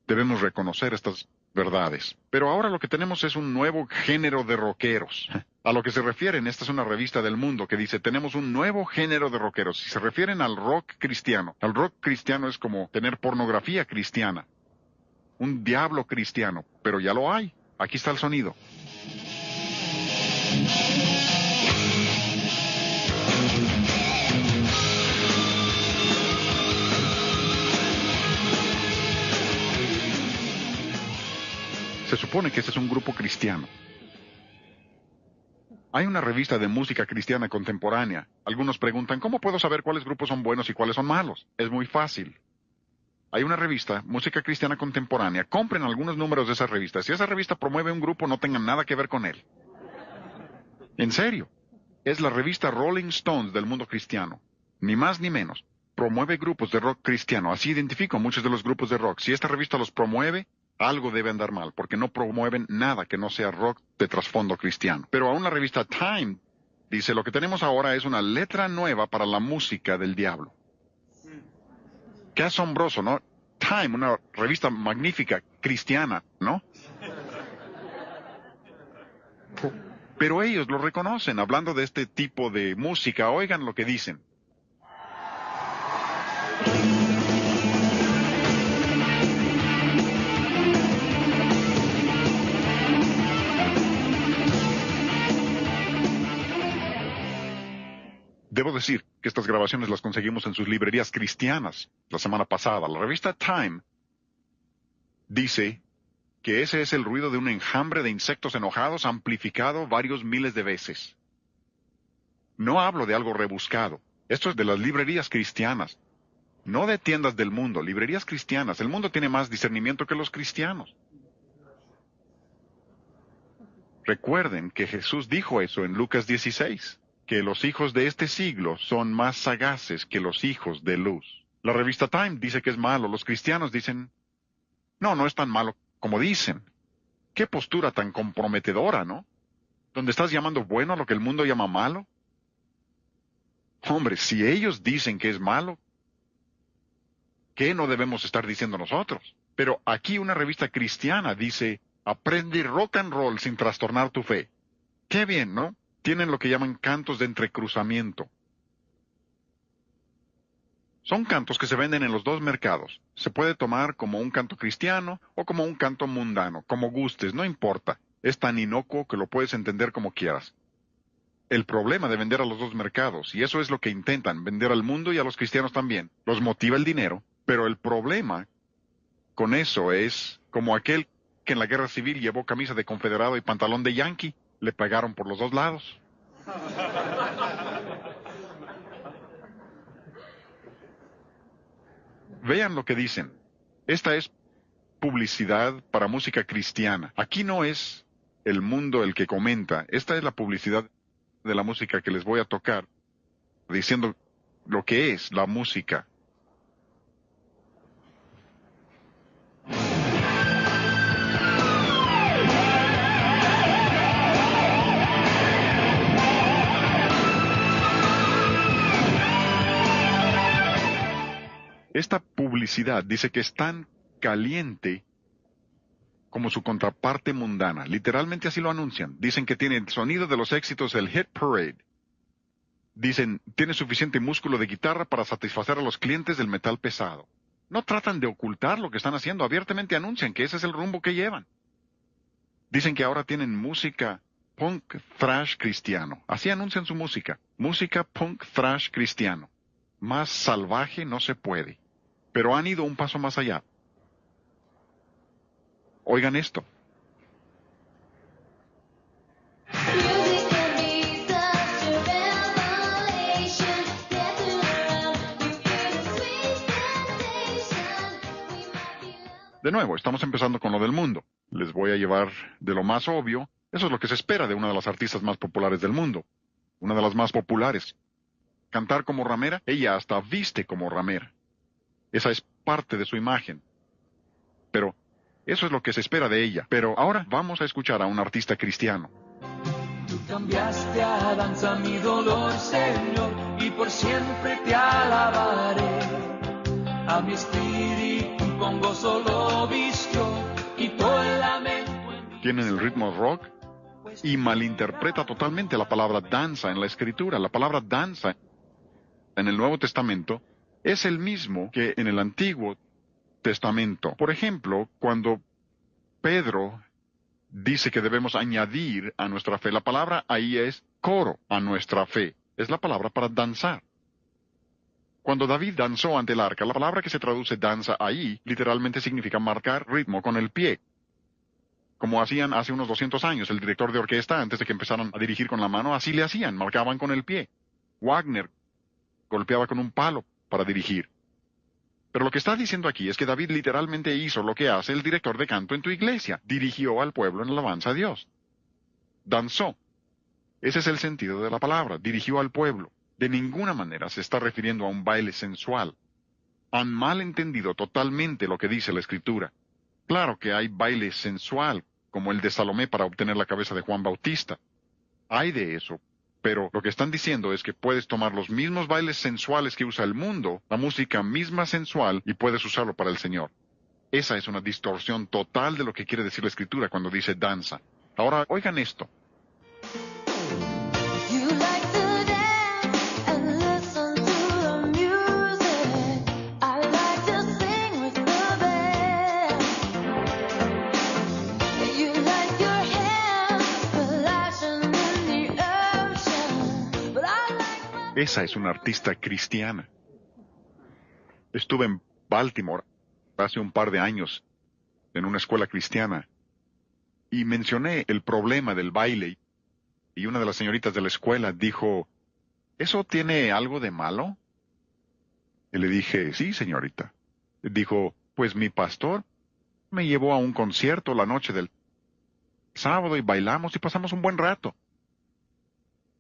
Debemos reconocer estas verdades. Pero ahora lo que tenemos es un nuevo género de rockeros. A lo que se refieren, esta es una revista del mundo que dice, tenemos un nuevo género de rockeros. Si se refieren al rock cristiano es como tener pornografía cristiana. Un diablo cristiano, pero ya lo hay. Aquí está el sonido. Se supone que ese es un grupo cristiano. Hay una revista de música cristiana contemporánea. Algunos preguntan, ¿cómo puedo saber cuáles grupos son buenos y cuáles son malos? Es muy fácil. Hay una revista, Música Cristiana Contemporánea. Compren algunos números de esa revista. Si esa revista promueve un grupo, no tengan nada que ver con él. En serio. Es la revista Rolling Stones del mundo cristiano. Ni más ni menos. Promueve grupos de rock cristiano. Así identifico muchos de los grupos de rock. Si esta revista los promueve, algo debe andar mal, porque no promueven nada que no sea rock de trasfondo cristiano. Pero aún la revista Time dice, lo que tenemos ahora es una letra nueva para la música del diablo. Qué asombroso, ¿no? Time, una revista magnífica, cristiana, ¿no? Pero ellos lo reconocen, hablando de este tipo de música. Oigan lo que dicen. Debo decir que estas grabaciones las conseguimos en sus librerías cristianas la semana pasada. La revista Time dice que ese es el ruido de un enjambre de insectos enojados amplificado varios miles de veces. No hablo de algo rebuscado. Esto es de las librerías cristianas. No de tiendas del mundo, librerías cristianas. El mundo tiene más discernimiento que los cristianos. Recuerden que Jesús dijo eso en Lucas 16, que los hijos de este siglo son más sagaces que los hijos de luz. La revista Time dice que es malo. Los cristianos dicen, no, no es tan malo como dicen. Qué postura tan comprometedora, ¿no? ¿Donde estás llamando bueno a lo que el mundo llama malo? Hombre, si ellos dicen que es malo, ¿qué no debemos estar diciendo nosotros? Pero aquí una revista cristiana dice, aprende rock and roll sin trastornar tu fe. Qué bien, ¿no? Tienen lo que llaman cantos de entrecruzamiento. Son cantos que se venden en los dos mercados. Se puede tomar como un canto cristiano o como un canto mundano, como gustes, no importa. Es tan inocuo que lo puedes entender como quieras. El problema de vender a los dos mercados, y eso es lo que intentan, vender al mundo y a los cristianos también, los motiva el dinero, pero el problema con eso es como aquel que en la guerra civil llevó camisa de confederado y pantalón de yankee, le pagaron por los dos lados. Vean lo que dicen. Esta es publicidad para música cristiana. Aquí no es el mundo el que comenta. Esta es la publicidad de la música que les voy a tocar, diciendo lo que es la música. Esta publicidad dice que es tan caliente como su contraparte mundana. Literalmente así lo anuncian. Dicen que tiene el sonido de los éxitos del Hit Parade. Dicen, tiene suficiente músculo de guitarra para satisfacer a los clientes del metal pesado. No tratan de ocultar lo que están haciendo, abiertamente anuncian que ese es el rumbo que llevan. Dicen que ahora tienen música punk thrash cristiano. Así anuncian su música. Música punk thrash cristiano. Más salvaje no se puede. Pero han ido un paso más allá. Oigan esto. De nuevo, estamos empezando con lo del mundo. Les voy a llevar de lo más obvio. Eso es lo que se espera de una de las artistas más populares del mundo. Una de las más populares. Cantar como ramera, ella hasta viste como ramera. Esa es parte de su imagen. Pero eso es lo que se espera de ella. Pero ahora vamos a escuchar a un artista cristiano. Tú cambiaste a danza mi dolor, Señor, y por siempre te alabaré. A mi espíritu con gozo lo vistió y todo el lamento en mi... Tienen el ritmo rock y malinterpreta totalmente la palabra danza en la Escritura. La palabra danza en el Nuevo Testamento es el mismo que en el Antiguo Testamento. Por ejemplo, cuando Pedro dice que debemos añadir a nuestra fe, la palabra ahí es coro a nuestra fe. Es la palabra para danzar. Cuando David danzó ante el arca, la palabra que se traduce danza ahí literalmente significa marcar ritmo con el pie. Como hacían hace unos 200 años el director de orquesta antes de que empezaran a dirigir con la mano, así le hacían, marcaban con el pie. Wagner golpeaba con un palo para dirigir. Pero lo que está diciendo aquí es que David literalmente hizo lo que hace el director de canto en tu iglesia. Dirigió al pueblo en alabanza a Dios. Danzó. Ese es el sentido de la palabra. Dirigió al pueblo. De ninguna manera se está refiriendo a un baile sensual. Han mal entendido totalmente lo que dice la Escritura. Claro que hay baile sensual, como el de Salomé para obtener la cabeza de Juan Bautista. Hay de eso. Pero lo que están diciendo es que puedes tomar los mismos bailes sensuales que usa el mundo, la música misma sensual, y puedes usarlo para el Señor. Esa es una distorsión total de lo que quiere decir la Escritura cuando dice danza. Ahora, oigan esto. Esa es una artista cristiana. Estuve en Baltimore hace un par de años, en una escuela cristiana, y mencioné el problema del baile, y una de las señoritas de la escuela dijo, ¿eso tiene algo de malo? Y le dije, sí, señorita. Dijo, pues mi pastor me llevó a un concierto la noche del sábado y bailamos y pasamos un buen rato.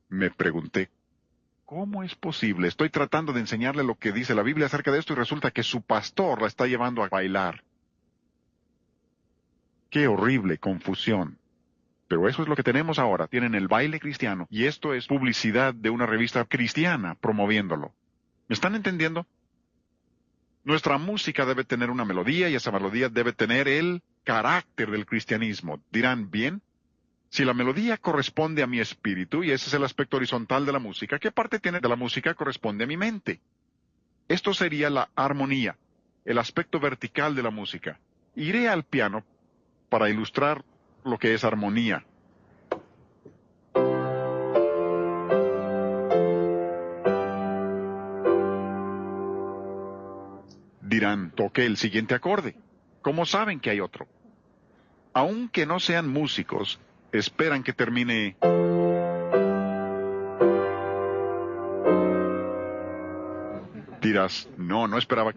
Me pregunté, ¿cómo es posible? Estoy tratando de enseñarle lo que dice la Biblia acerca de esto y resulta que su pastor la está llevando a bailar. ¡Qué horrible confusión! Pero eso es lo que tenemos ahora. Tienen el baile cristiano y esto es publicidad de una revista cristiana promoviéndolo. ¿Me están entendiendo? Nuestra música debe tener una melodía y esa melodía debe tener el carácter del cristianismo. Dirán, bien, si la melodía corresponde a mi espíritu, y ese es el aspecto horizontal de la música, ¿qué parte tiene de la música corresponde a mi mente? Esto sería la armonía, el aspecto vertical de la música. Iré al piano para ilustrar lo que es armonía. Dirán, toqué el siguiente acorde. ¿Cómo saben que hay otro? Aunque no sean músicos, esperan que termine. Dirás, no esperaba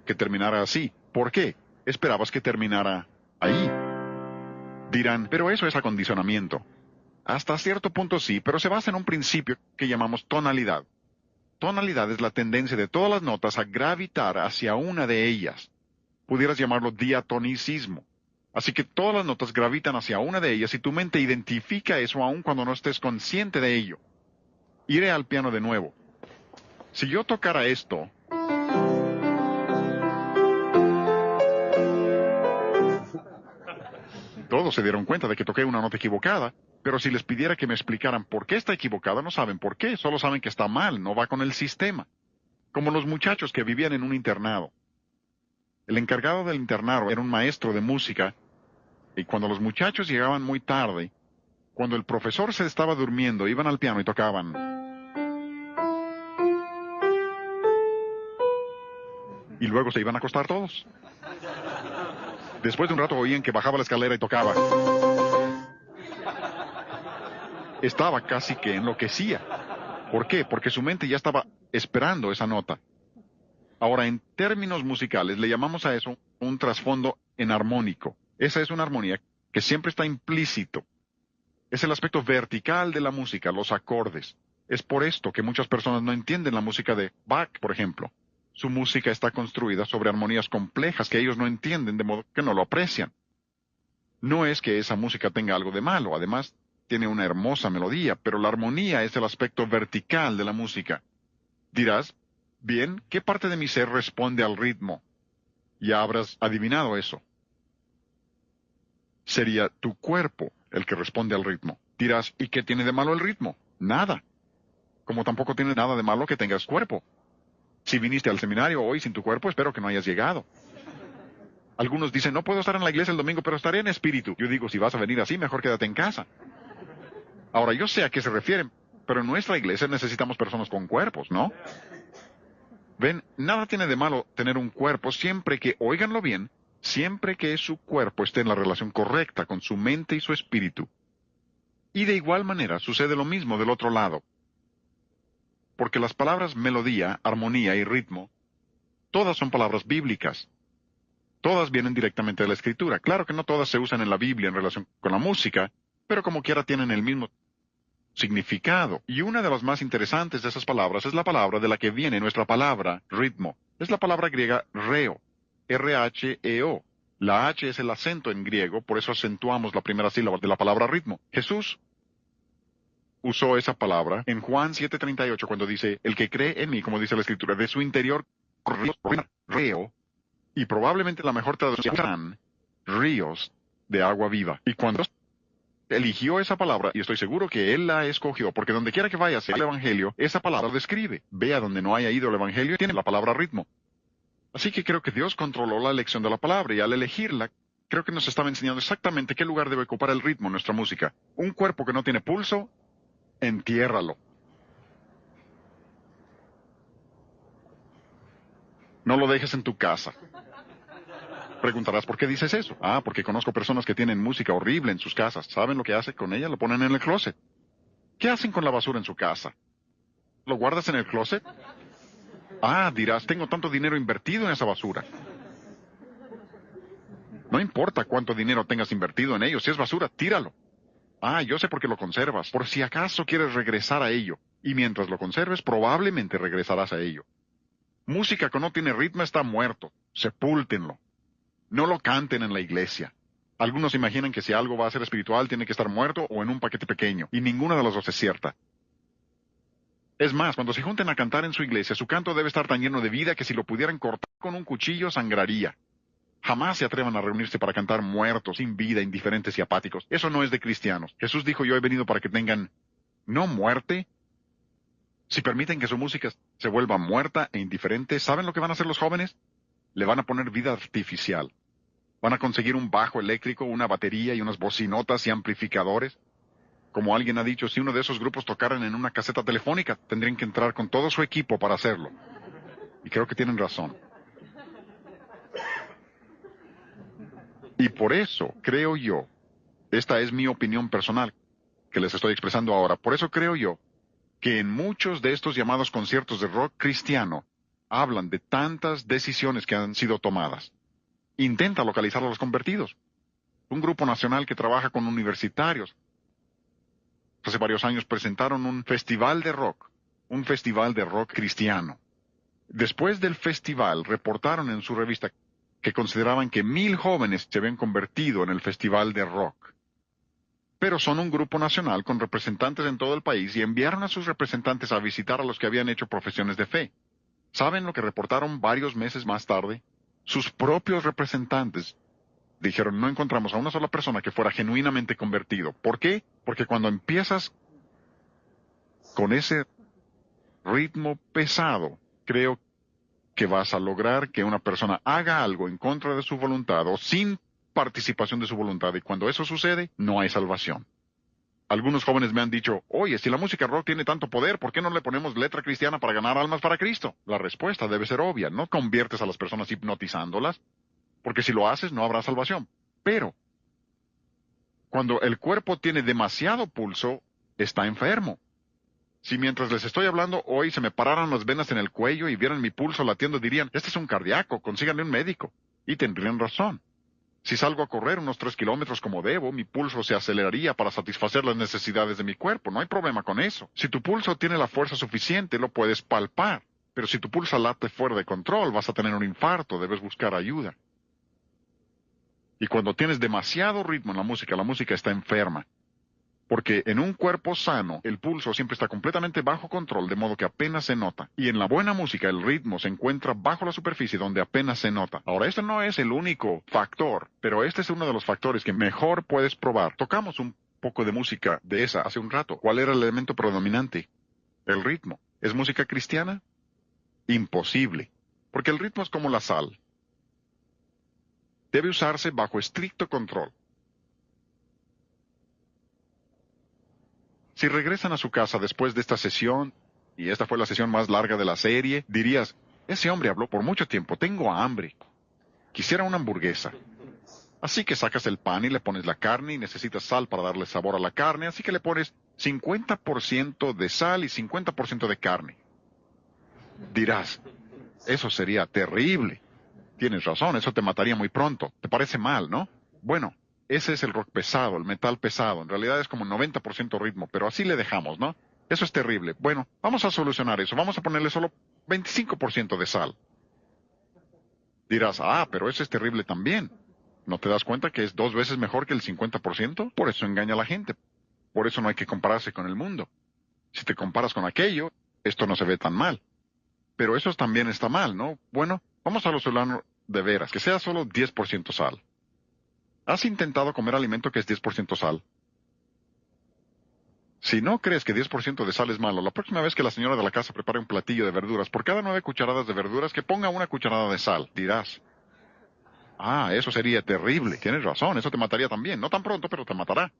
que terminara así. ¿Por qué? Esperabas que terminara ahí. Dirán, pero eso es acondicionamiento. Hasta cierto punto sí, pero se basa en un principio que llamamos tonalidad. Tonalidad es la tendencia de todas las notas a gravitar hacia una de ellas. Pudieras llamarlo diatonicismo. Así que todas las notas gravitan hacia una de ellas y tu mente identifica eso aun cuando no estés consciente de ello. Iré al piano de nuevo. Si yo tocara esto, todos se dieron cuenta de que toqué una nota equivocada, pero si les pidiera que me explicaran por qué está equivocada, no saben por qué, solo saben que está mal, no va con el sistema. Como los muchachos que vivían en un internado. El encargado del internado era un maestro de música, y cuando los muchachos llegaban muy tarde, cuando el profesor se estaba durmiendo, iban al piano y tocaban. Y luego se iban a acostar todos. Después de un rato oían que bajaba la escalera y tocaba. Estaba casi que enloquecía. ¿Por qué? Porque su mente ya estaba esperando esa nota. Ahora, en términos musicales, le llamamos a eso un trasfondo enarmónico. Esa es una armonía que siempre está implícito. Es el aspecto vertical de la música, los acordes. Es por esto que muchas personas no entienden la música de Bach, por ejemplo. Su música está construida sobre armonías complejas que ellos no entienden, de modo que no lo aprecian. No es que esa música tenga algo de malo, además tiene una hermosa melodía, pero la armonía es el aspecto vertical de la música. Dirás, bien, ¿qué parte de mi ser responde al ritmo? Ya habrás adivinado eso. Sería tu cuerpo el que responde al ritmo. Dirás, ¿y qué tiene de malo el ritmo? Nada. Como tampoco tiene nada de malo que tengas cuerpo. Si viniste al seminario hoy sin tu cuerpo, espero que no hayas llegado. Algunos dicen, no puedo estar en la iglesia el domingo, pero estaré en espíritu. Yo digo, si vas a venir así, mejor quédate en casa. Ahora, yo sé a qué se refieren, pero en nuestra iglesia necesitamos personas con cuerpos, ¿no? Ven, nada tiene de malo tener un cuerpo siempre que, óiganlo bien, siempre que su cuerpo esté en la relación correcta con su mente y su espíritu. Y de igual manera sucede lo mismo del otro lado. Porque las palabras melodía, armonía y ritmo, todas son palabras bíblicas. Todas vienen directamente de la Escritura. Claro que no todas se usan en la Biblia en relación con la música, pero como quiera tienen el mismo significado. Y una de las más interesantes de esas palabras es la palabra de la que viene nuestra palabra, ritmo. Es la palabra griega reo, R-H-E-O. La H es el acento en griego, por eso acentuamos la primera sílaba de la palabra ritmo. Jesús usó esa palabra en Juan 7:38 cuando dice, el que cree en mí, como dice la Escritura, de su interior reo, y probablemente la mejor traducción, ríos de agua viva. Y cuando eligió esa palabra, y estoy seguro que él la escogió, porque donde quiera que vaya el Evangelio, esa palabra describe. Vea donde no haya ido el Evangelio, tiene la palabra ritmo. Así que creo que Dios controló la elección de la palabra, y al elegirla, creo que nos estaba enseñando exactamente qué lugar debe ocupar el ritmo en nuestra música. Un cuerpo que no tiene pulso, entiérralo. No lo dejes en tu casa. Preguntarás, ¿por qué dices eso? Ah, porque conozco personas que tienen música horrible en sus casas. ¿Saben lo que hacen con ella? Lo ponen en el closet. ¿Qué hacen con la basura en su casa? ¿Lo guardas en el closet? Ah, dirás, tengo tanto dinero invertido en esa basura. No importa cuánto dinero tengas invertido en ello, si es basura, tíralo. Ah, yo sé por qué lo conservas, por si acaso quieres regresar a ello. Y mientras lo conserves, probablemente regresarás a ello. Música que no tiene ritmo está muerto. Sepúltenlo. No lo canten en la iglesia. Algunos imaginan que si algo va a ser espiritual tiene que estar muerto o en un paquete pequeño, y ninguna de las dos es cierta. Es más, cuando se junten a cantar en su iglesia, su canto debe estar tan lleno de vida que si lo pudieran cortar con un cuchillo sangraría. Jamás se atrevan a reunirse para cantar muertos, sin vida, indiferentes y apáticos. Eso no es de cristianos. Jesús dijo, yo he venido para que tengan, no muerte. Si permiten que su música se vuelva muerta e indiferente, ¿saben lo que van a hacer los jóvenes? Le van a poner vida artificial. Van a conseguir un bajo eléctrico, una batería y unas bocinotas y amplificadores. Como alguien ha dicho, si uno de esos grupos tocaran en una caseta telefónica, tendrían que entrar con todo su equipo para hacerlo. Y creo que tienen razón. Y por eso, creo yo, esta es mi opinión personal, que les estoy expresando ahora, por eso creo yo, que en muchos de estos llamados conciertos de rock cristiano, hablan de tantas decisiones que han sido tomadas. intenta localizar a los convertidos. Un grupo nacional que trabaja con universitarios. Hace varios años presentaron un festival de rock cristiano. Después del festival, reportaron en su revista que consideraban que 1,000 jóvenes se habían convertido en el festival de rock. Pero son un grupo nacional con representantes en todo el país y enviaron a sus representantes a visitar a los que habían hecho profesiones de fe. ¿Saben lo que reportaron varios meses más tarde? Sus propios representantes dijeron, no encontramos a una sola persona que fuera genuinamente convertido. ¿Por qué? Porque cuando empiezas con ese ritmo pesado, creo que vas a lograr que una persona haga algo en contra de su voluntad o sin participación de su voluntad, y cuando eso sucede, no hay salvación. Algunos jóvenes me han dicho, oye, si la música rock tiene tanto poder, ¿por qué no le ponemos letra cristiana para ganar almas para Cristo? La respuesta debe ser obvia, no conviertes a las personas hipnotizándolas, porque si lo haces no habrá salvación. Pero, cuando el cuerpo tiene demasiado pulso, está enfermo. Si mientras les estoy hablando hoy se me pararan las venas en el cuello y vieran mi pulso latiendo, dirían, este es un cardíaco, consíganle un médico. Y tendrían razón. Si salgo a correr unos 3 kilómetros como debo, mi pulso se aceleraría para satisfacer las necesidades de mi cuerpo. No hay problema con eso. Si tu pulso tiene la fuerza suficiente, lo puedes palpar. Pero si tu pulso late fuera de control, vas a tener un infarto, debes buscar ayuda. Y cuando tienes demasiado ritmo en la música está enferma. Porque en un cuerpo sano, el pulso siempre está completamente bajo control, de modo que apenas se nota. Y en la buena música, el ritmo se encuentra bajo la superficie, donde apenas se nota. Ahora, este no es el único factor, pero este es uno de los factores que mejor puedes probar. Tocamos un poco de música de esa hace un rato. ¿Cuál era el elemento predominante? El ritmo. ¿Es música cristiana? Imposible. Porque el ritmo es como la sal. Debe usarse bajo estricto control. Si regresan a su casa después de esta sesión, y esta fue la sesión más larga de la serie, dirías, ese hombre habló por mucho tiempo, tengo hambre. Quisiera una hamburguesa. Así que sacas el pan y le pones la carne y necesitas sal para darle sabor a la carne, así que le pones 50% de sal y 50% de carne. Dirás, eso sería terrible. Tienes razón, eso te mataría muy pronto. Te parece mal, ¿no? Bueno, ese es el rock pesado, el metal pesado. En realidad es como 90% ritmo, pero así le dejamos, ¿no? Eso es terrible. Bueno, vamos a solucionar eso. Vamos a ponerle solo 25% de sal. Dirás, pero eso es terrible también. ¿No te das cuenta que es 2 veces mejor que el 50%? Por eso engaña a la gente. Por eso no hay que compararse con el mundo. Si te comparas con aquello, esto no se ve tan mal. Pero eso también está mal, ¿no? Bueno, vamos a solucionarlo de veras, que sea solo 10% sal. ¿Has intentado comer alimento que es 10% sal? Si no crees que 10% de sal es malo, la próxima vez que la señora de la casa prepare un platillo de verduras, por cada 9 cucharadas de verduras, que ponga 1 cucharada de sal. Dirás, eso sería terrible. Tienes razón, eso te mataría también. No tan pronto, pero te matará.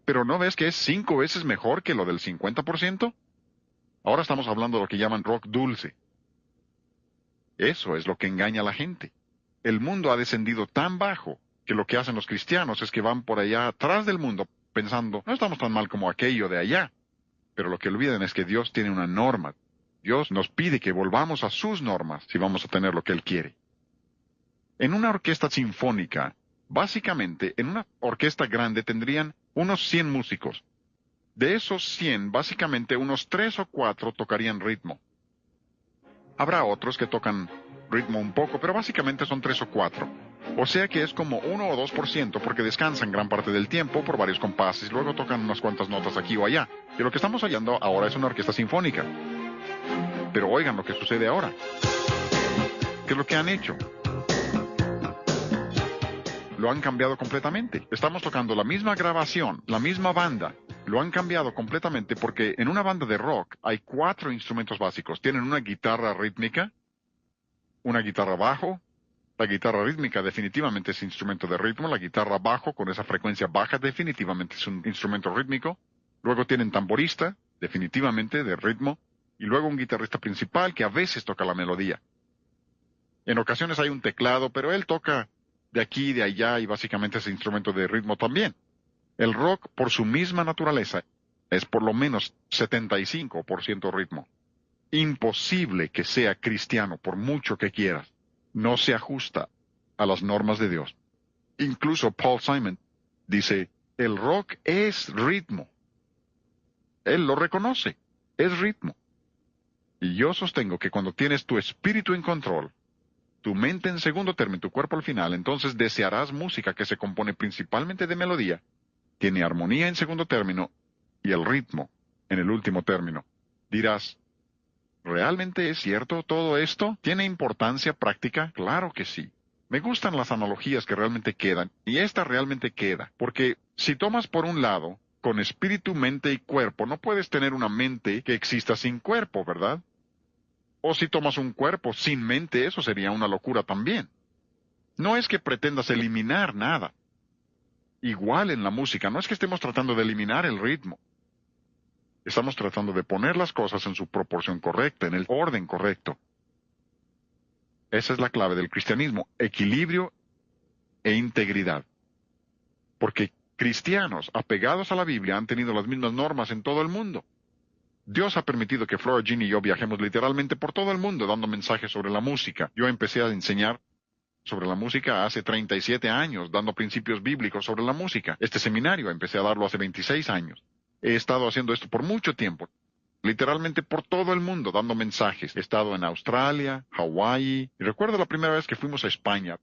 ¿Pero no ves que es 5 veces mejor que lo del 50%? Ahora estamos hablando de lo que llaman rock dulce. Eso es lo que engaña a la gente. El mundo ha descendido tan bajo que lo que hacen los cristianos es que van por allá atrás del mundo pensando, no estamos tan mal como aquello de allá. Pero lo que olvidan es que Dios tiene una norma. Dios nos pide que volvamos a sus normas si vamos a tener lo que Él quiere. En una orquesta sinfónica, básicamente, en una orquesta grande tendrían unos 100 músicos. De esos 100, básicamente unos 3 o 4 tocarían ritmo. Habrá otros que tocan ritmo un poco, pero básicamente son 3 o 4. O sea que es como 1 o 2% porque descansan gran parte del tiempo por varios compases y luego tocan unas cuantas notas aquí o allá. Y lo que estamos hallando ahora es una orquesta sinfónica. Pero oigan lo que sucede ahora. ¿Qué es lo que han hecho? Lo han cambiado completamente. Estamos tocando la misma grabación, la misma banda. Lo han cambiado completamente porque en una banda de rock hay 4 instrumentos básicos. Tienen una guitarra rítmica, una guitarra bajo. La guitarra rítmica definitivamente es instrumento de ritmo. La guitarra bajo con esa frecuencia baja definitivamente es un instrumento rítmico. Luego tienen tamborista, definitivamente de ritmo. Y luego un guitarrista principal que a veces toca la melodía. En ocasiones hay un teclado, pero él toca de aquí y de allá y básicamente es instrumento de ritmo también. El rock, por su misma naturaleza, es por lo menos 75% ritmo. Imposible que sea cristiano por mucho que quieras. No se ajusta. a las normas de Dios. Incluso Paul Simon dice, el rock es ritmo. Él lo reconoce, es ritmo. Y yo sostengo que cuando tienes tu espíritu en control, tu mente en segundo término, tu cuerpo al final, entonces desearás música que se compone principalmente de melodía, tiene armonía en segundo término y el ritmo en el último término. Dirás, ¿realmente es cierto todo esto? ¿Tiene importancia práctica? Claro que sí. Me gustan las analogías que realmente quedan, y esta realmente queda, porque si tomas por un lado, con espíritu, mente y cuerpo, no puedes tener una mente que exista sin cuerpo, ¿verdad? O si tomas un cuerpo sin mente, eso sería una locura también. No es que pretendas eliminar nada. Igual en la música, no es que estemos tratando de eliminar el ritmo. Estamos tratando de poner las cosas en su proporción correcta, en el orden correcto. Esa es la clave del cristianismo, equilibrio e integridad. Porque cristianos apegados a la Biblia han tenido las mismas normas en todo el mundo. Dios ha permitido que Flora, Jean y yo viajemos literalmente por todo el mundo dando mensajes sobre la música. Yo empecé a enseñar sobre la música hace 37 años, dando principios bíblicos sobre la música. Este seminario empecé a darlo hace 26 años. He estado haciendo esto por mucho tiempo, literalmente por todo el mundo, dando mensajes. He estado en Australia, Hawái, y recuerdo la primera vez que fuimos a España.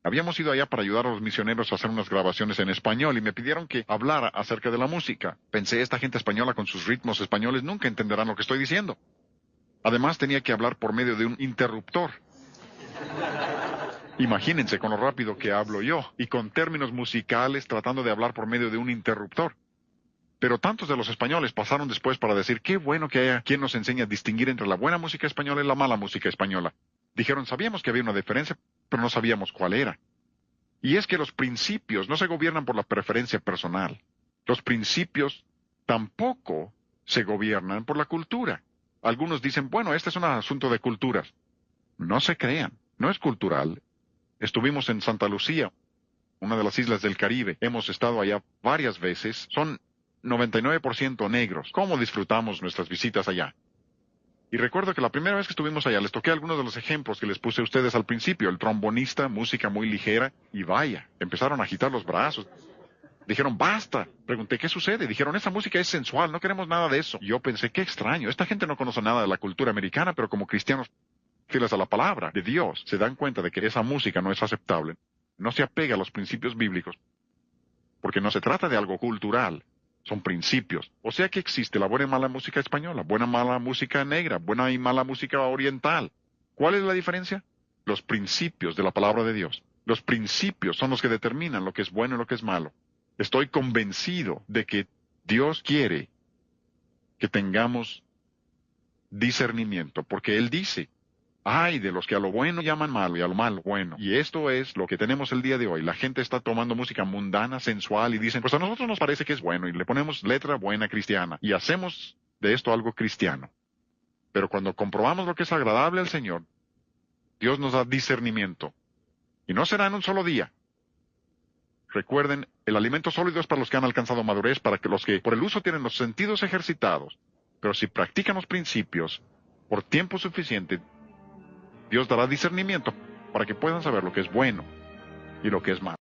Habíamos ido allá para ayudar a los misioneros a hacer unas grabaciones en español y me pidieron que hablara acerca de la música. Pensé, esta gente española con sus ritmos españoles nunca entenderán lo que estoy diciendo. Además tenía que hablar por medio de un interruptor. Imagínense con lo rápido que hablo yo y con términos musicales tratando de hablar por medio de un interruptor. Pero tantos de los españoles pasaron después para decir, qué bueno que haya quien nos enseñe a distinguir entre la buena música española y la mala música española. Dijeron, sabíamos que había una diferencia, pero no sabíamos cuál era. Y es que los principios no se gobiernan por la preferencia personal. Los principios tampoco se gobiernan por la cultura. Algunos dicen, bueno, este es un asunto de culturas. No se crean, no es cultural. Estuvimos en Santa Lucía, una de las islas del Caribe. Hemos estado allá varias veces. Son 99% negros. ¿Cómo disfrutamos nuestras visitas allá? Y recuerdo que la primera vez que estuvimos allá les toqué algunos de los ejemplos que les puse a ustedes al principio. El trombonista, música muy ligera, y vaya, empezaron a agitar los brazos. Dijeron, basta. Pregunté, ¿qué sucede? Dijeron, esa música es sensual, no queremos nada de eso. Y yo pensé, qué extraño, esta gente no conoce nada de la cultura americana, pero como cristianos fieles a la palabra de Dios, se dan cuenta de que esa música no es aceptable. No se apega a los principios bíblicos, porque no se trata de algo cultural. Son principios. O sea que existe la buena y mala música española, buena y mala música negra, buena y mala música oriental. ¿Cuál es la diferencia? Los principios de la palabra de Dios. Los principios son los que determinan lo que es bueno y lo que es malo. Estoy convencido de que Dios quiere que tengamos discernimiento, porque Él dice, ay de los que a lo bueno llaman malo y a lo malo bueno. Y esto es lo que tenemos el día de hoy. La gente está tomando música mundana, sensual, y dicen, pues a nosotros nos parece que es bueno, y le ponemos letra buena cristiana, y hacemos de esto algo cristiano. Pero cuando comprobamos lo que es agradable al Señor, Dios nos da discernimiento. Y no será en un solo día. Recuerden, el alimento sólido es para los que han alcanzado madurez, para que los que por el uso tienen los sentidos ejercitados. Pero si practican los principios por tiempo suficiente, Dios dará discernimiento para que puedan saber lo que es bueno y lo que es malo.